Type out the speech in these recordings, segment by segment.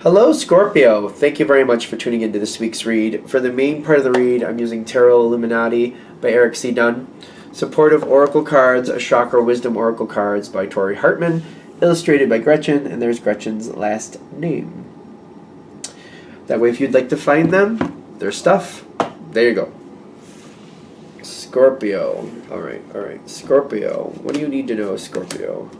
Hello, Scorpio. Thank you very much for tuning into this week's read. For the main part of the read, I'm using Tarot Illuminati by Eric C. Dunn, Supportive Oracle Cards, a Chakra Wisdom Oracle Cards by Tori Hartman, illustrated by Gretchen, and there's Gretchen's last name. That way, if you'd like to find them, their stuff, there you go. Scorpio. All right. Scorpio. What do you need to know, Scorpio?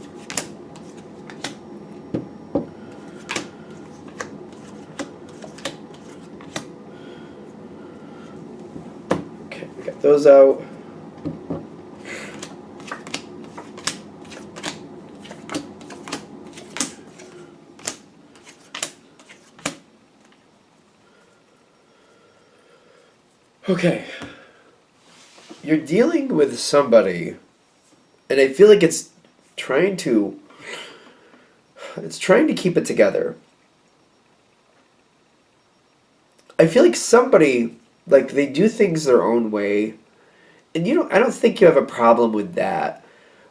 Get those out. Okay. You're dealing with somebody, and I feel like it's trying to keep it together. I feel like somebody, like, they do things their own way, and I don't think you have a problem with that,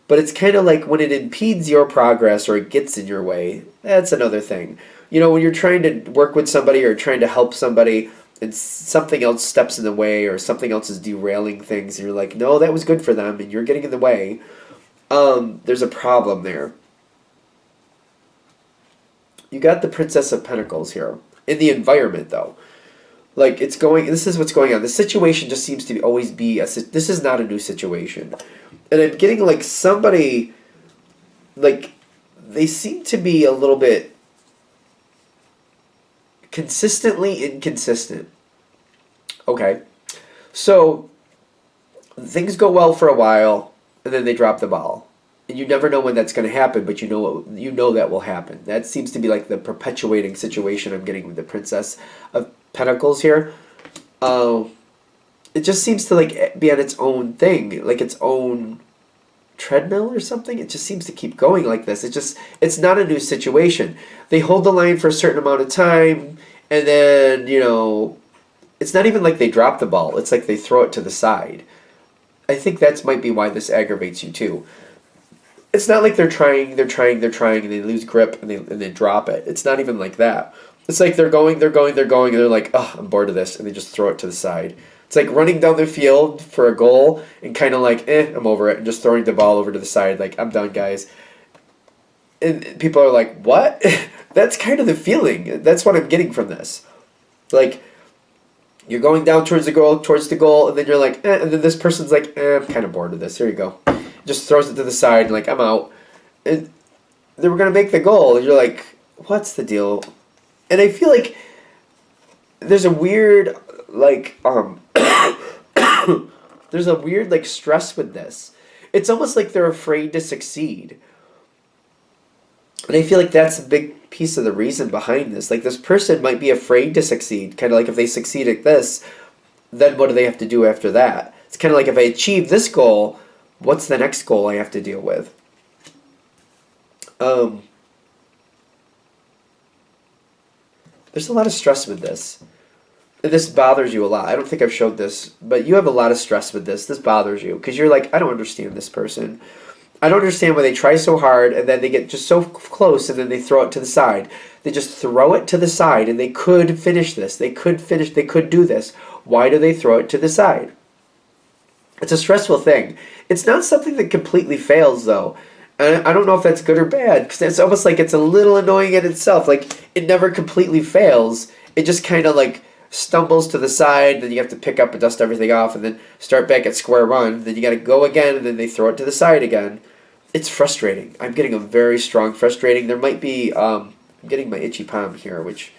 but it's kind of like when it impedes your progress or it gets in your way, that's another thing. When you're trying to work with somebody or trying to help somebody and something else steps in the way or something else is derailing things, and you're like, no, that was good for them, and you're getting in the way, there's a problem there. You got the Princess of Pentacles here. In the environment, though. Like, this is what's going on. The situation just seems to always be, this is not a new situation. And I'm getting, like, somebody, like, they seem to be a little bit consistently inconsistent. Okay. So, things go well for a while, and then they drop the ball. And you never know when that's going to happen, but you know that will happen. That seems to be like the perpetuating situation I'm getting with the Princess of Pentacles here. It just seems to like be on its own thing, like its own treadmill or something. It just seems to keep going like this. It's not a new situation. They hold the line for a certain amount of time, and then, it's not even like they drop the ball. It's like they throw it to the side. I think that might be why this aggravates you too. It's not like they're trying, and they lose grip, and they drop it. It's not even like that. It's like they're going, and they're like, oh, I'm bored of this, and they just throw it to the side. It's like running down the field for a goal, and kind of like, I'm over it, and just throwing the ball over to the side, like, I'm done, guys. And people are like, what? That's kind of the feeling. That's what I'm getting from this. Like, you're going down towards the goal, and then you're like, and then this person's like, I'm kind of bored of this. Here you go. Just throws it to the side, and like, I'm out. And they were going to make the goal, and you're like, what's the deal? And I feel like there's a weird, like, there's a weird, like, stress with this. It's almost like they're afraid to succeed. And I feel like that's a big piece of the reason behind this. Like, this person might be afraid to succeed. Kind of like if they succeed at this, then what do they have to do after that? It's kind of like if I achieve this goal, what's the next goal I have to deal with? There's a lot of stress with this. This bothers you a lot. I don't think I've showed this, but you have a lot of stress with this. This bothers you because you're like, I don't understand this person. I don't understand why they try so hard and then they get just so close and then they throw it to the side. They just throw it to the side and they could finish this. They could do this. Why do they throw it to the side? It's a stressful thing. It's not something that completely fails, though. And I don't know if that's good or bad, because it's almost like it's a little annoying in itself. Like, it never completely fails. It just kind of, like, stumbles to the side, then you have to pick up and dust everything off, and then start back at square one. Then you got to go again, and then they throw it to the side again. It's frustrating. I'm getting a very strong frustrating. There might be, I'm getting my itchy palm here, which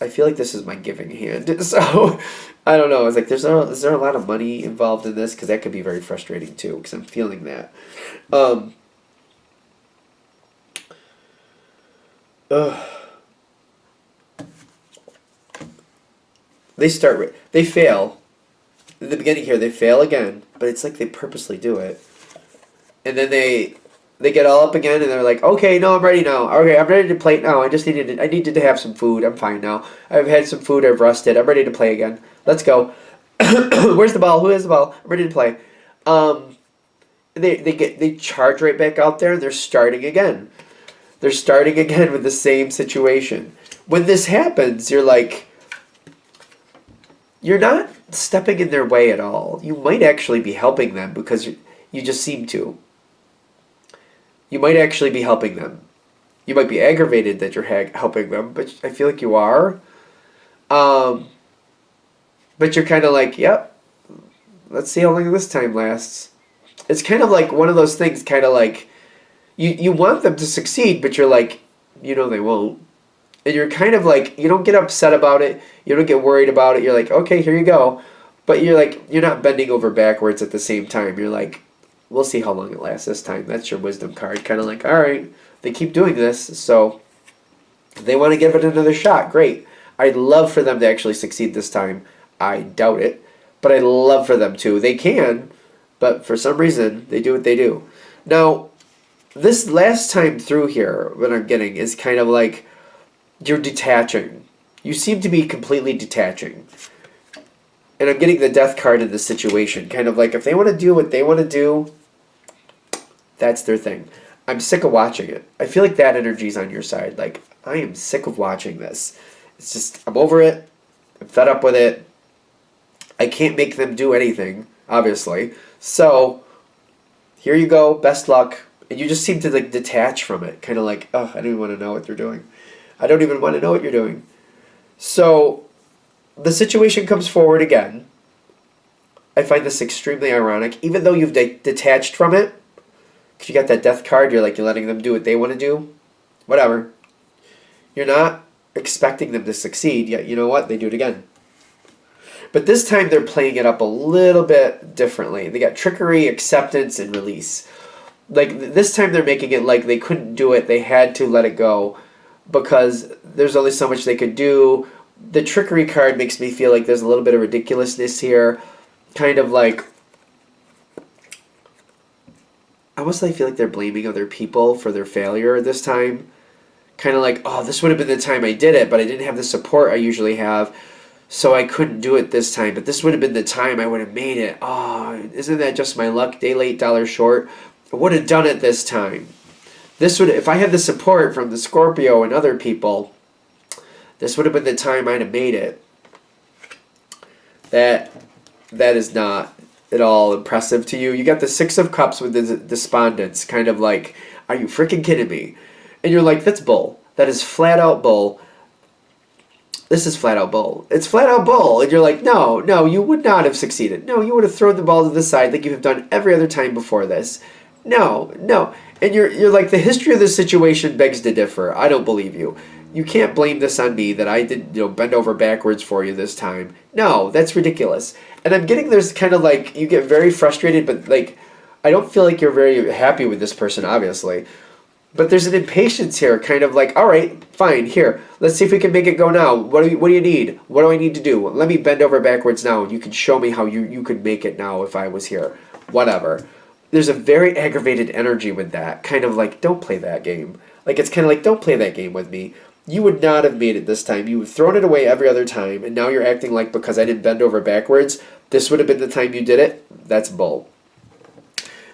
I feel like this is my giving hand. So, I don't know. It's like, is there a lot of money involved in this? Because that could be very frustrating too, because I'm feeling that. They fail. In the beginning here, they fail again, but it's like they purposely do it. And then they get all up again, and they're like, okay, no, I'm ready now. Okay, I'm ready to play now. I needed to have some food. I'm fine now. I've had some food. I've rested. I'm ready to play again. Let's go. Where's the ball? Who has the ball? I'm ready to play. They charge right back out there, and they're starting again. They're starting again with the same situation. When this happens, you're like, you're not stepping in their way at all. You might actually be helping them because you just seem to. You might actually be helping them. You might be aggravated that you're helping them, but I feel like you are. But you're kind of like, yep, let's see how long this time lasts. It's kind of like one of those things, kind of like, you want them to succeed, but you're like, you know they won't. And you're kind of like, you don't get upset about it. You don't get worried about it. You're like, okay, here you go. But you're like, you're not bending over backwards at the same time. You're like, we'll see how long it lasts this time. That's your wisdom card. Kind of like, all right, they keep doing this, so they want to give it another shot. Great. I'd love for them to actually succeed this time. I doubt it, but I'd love for them to. They can, but for some reason, they do what they do. Now, this last time through here, what I'm getting is kind of like you're detaching. You seem to be completely detaching. And I'm getting the death card in this situation. Kind of like if they want to do what they want to do, that's their thing. I'm sick of watching it. I feel like that energy's on your side. Like, I am sick of watching this. It's just, I'm over it. I'm fed up with it. I can't make them do anything, obviously. So, here you go. Best luck. And you just seem to like detach from it. Kind of like, oh, I don't even want to know what they're doing. I don't even want to know what you're doing. So, the situation comes forward again. I find this extremely ironic. Even though you've detached from it, because you got that death card, you're letting them do what they want to do. Whatever. You're not expecting them to succeed, yet you know what? They do it again. But this time they're playing it up a little bit differently. They got trickery, acceptance, and release. Like, this time they're making it like they couldn't do it. They had to let it go because there's only so much they could do. The trickery card makes me feel like there's a little bit of ridiculousness here. Kind of like, almost I feel like they're blaming other people for their failure this time. Kind of like, oh, this would have been the time I did it, but I didn't have the support I usually have, so I couldn't do it this time. But this would have been the time I would have made it. Oh, isn't that just my luck? Day late, dollar short. I would have done it this time. This would, if I had the support from the Scorpio and other people, this would have been the time I'd have made it. That is not at all impressive to you. You got the Six of Cups with the despondence, kind of like, are you freaking kidding me? And you're like, that's bull. That is flat out bull. This is flat out bull. It's flat out bull. And you're like, no, you would not have succeeded. No, you would have thrown the ball to the side like you have done every other time before this. No. And you're like, the history of this situation begs to differ. I don't believe you. You can't blame this on me that I did, bend over backwards for you this time. No, that's ridiculous. And I'm getting there's kind of like, you get very frustrated, but like, I don't feel like you're very happy with this person, obviously. But there's an impatience here, kind of like, all right, fine, here, let's see if we can make it go now. What do you need? What do I need to do? Let me bend over backwards now, and you can show me how you could make it now if I was here. Whatever. There's a very aggravated energy with that, kind of like, don't play that game. Like, it's kind of like, don't play that game with me. You would not have made it this time. You have thrown it away every other time, and now you're acting like because I didn't bend over backwards, this would have been the time you did it. That's bull.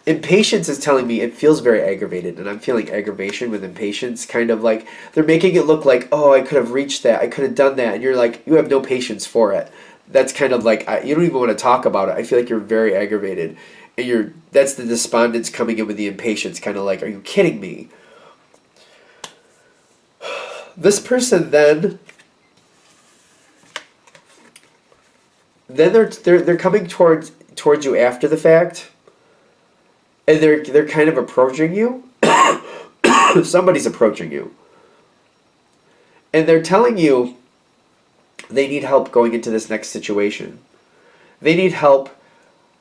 Impatience is telling me it feels very aggravated, and I'm feeling aggravation with impatience, kind of like they're making it look like, oh, I could have reached that, I could have done that, and you're like, you have no patience for it. That's kind of like, you don't even want to talk about it. I feel like you're very aggravated, and that's the despondence coming in with the impatience, kind of like, are you kidding me? This person then they're coming towards you after the fact. And they're kind of approaching you. Somebody's approaching you. And they're telling you they need help going into this next situation. They need help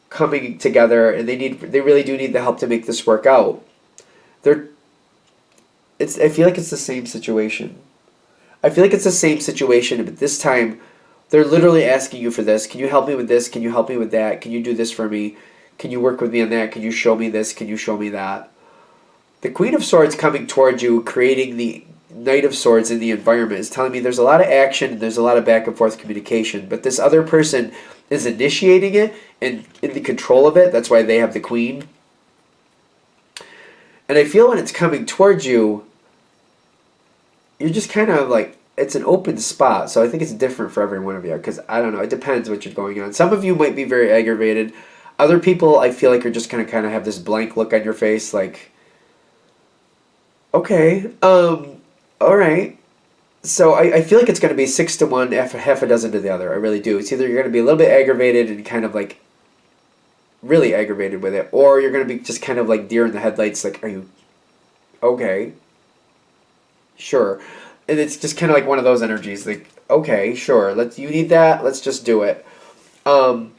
coming together, and they really do need the help to make this work out. I feel like it's the same situation. But this time they're literally asking you for this. Can you help me with this? Can you help me with that? Can you do this for me? Can you work with me on that? Can you show me this? Can you show me that? The Queen of Swords coming towards you, creating the Knight of Swords in the environment, is telling me there's a lot of action, there's a lot of back and forth communication, but this other person is initiating it and in the control of it. That's why they have the Queen. And I feel when it's coming towards you, you're just kind of like, it's an open spot. So I think it's different for every one of you because I don't know. It depends what you're going on. Some of you might be very aggravated. Other people, I feel like, are just gonna kind of have this blank look on your face, like, okay, all right. So I feel like it's going to be 6 to 1, half a dozen to the other. I really do. It's either you're going to be a little bit aggravated and kind of like really aggravated with it, or you're going to be just kind of like deer in the headlights, like, are you okay? Sure. And it's just kind of like one of those energies, like, okay, sure, you need that, let's just do it. Um,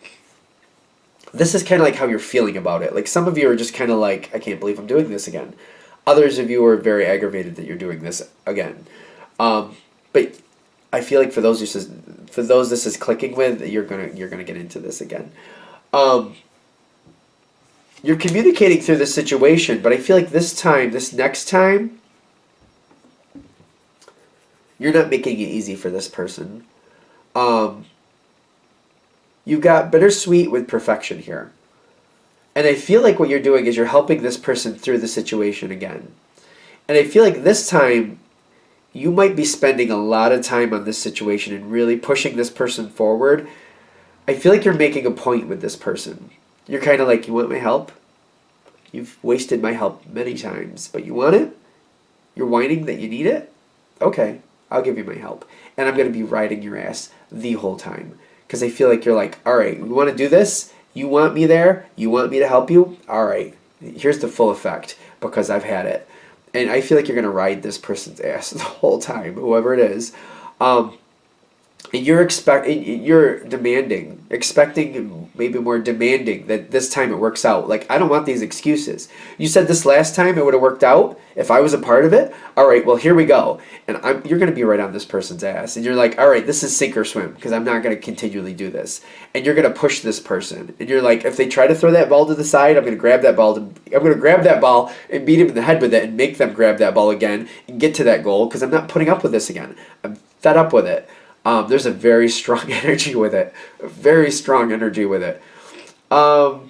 this is kind of like how you're feeling about it. Like some of you are just kind of like, I can't believe I'm doing this again. Others of you are very aggravated that you're doing this again. But I feel like for those this is clicking with, you're gonna get into this again. Um, you're communicating through this situation, but I feel like this next time, you're not making it easy for this person. Um, you got bittersweet with perfection here. And I feel like what you're doing is you're helping this person through the situation again. And I feel like this time, you might be spending a lot of time on this situation and really pushing this person forward. I feel like you're making a point with this person. You're kind of like, you want my help? You've wasted my help many times, but you want it? You're whining that you need it? Okay, I'll give you my help. And I'm going to be riding your ass the whole time. Because I feel like you're like, all right, we want to do this? You want me there? You want me to help you? All right, here's the full effect because I've had it. And I feel like you're going to ride this person's ass the whole time, whoever it is. And you're demanding, expecting, maybe more demanding that this time it works out. Like, I don't want these excuses. You said this last time it would have worked out if I was a part of it. All right, well, here we go. And you're going to be right on this person's ass. And you're like, all right, this is sink or swim because I'm not going to continually do this. And you're going to push this person. And you're like, if they try to throw that ball to the side, I'm going to grab that ball. I'm going to grab that ball and beat him in the head with it and make them grab that ball again and get to that goal because I'm not putting up with this again. I'm fed up with it. There's a very strong energy with it. Very strong energy with it. I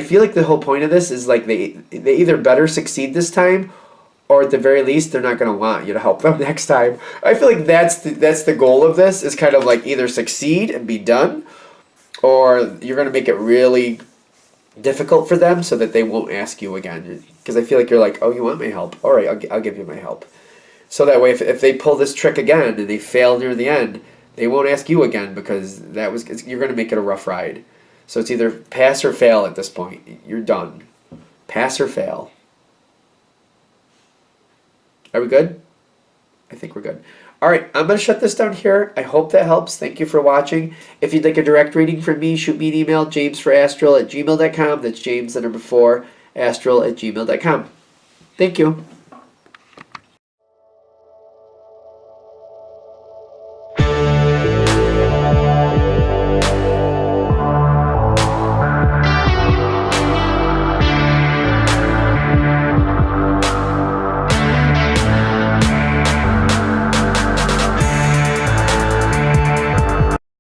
feel like the whole point of this is like they either better succeed this time, or at the very least they're not going to want you to help them next time. I feel like that's the goal of this is kind of like either succeed and be done, or you're going to make it really difficult for them so that they won't ask you again. Because I feel like you're like, oh, you want my help? All right, I'll give you my help. So that way, if they pull this trick again and they fail near the end, they won't ask you again because you're going to make it a rough ride. So it's either pass or fail at this point. You're done. Pass or fail. Are we good? I think we're good. All right, I'm going to shut this down here. I hope that helps. Thank you for watching. If you'd like a direct reading from me, shoot me an email, jamesforastral@gmail.com. That's James, the number 4, astral@gmail.com. Thank you.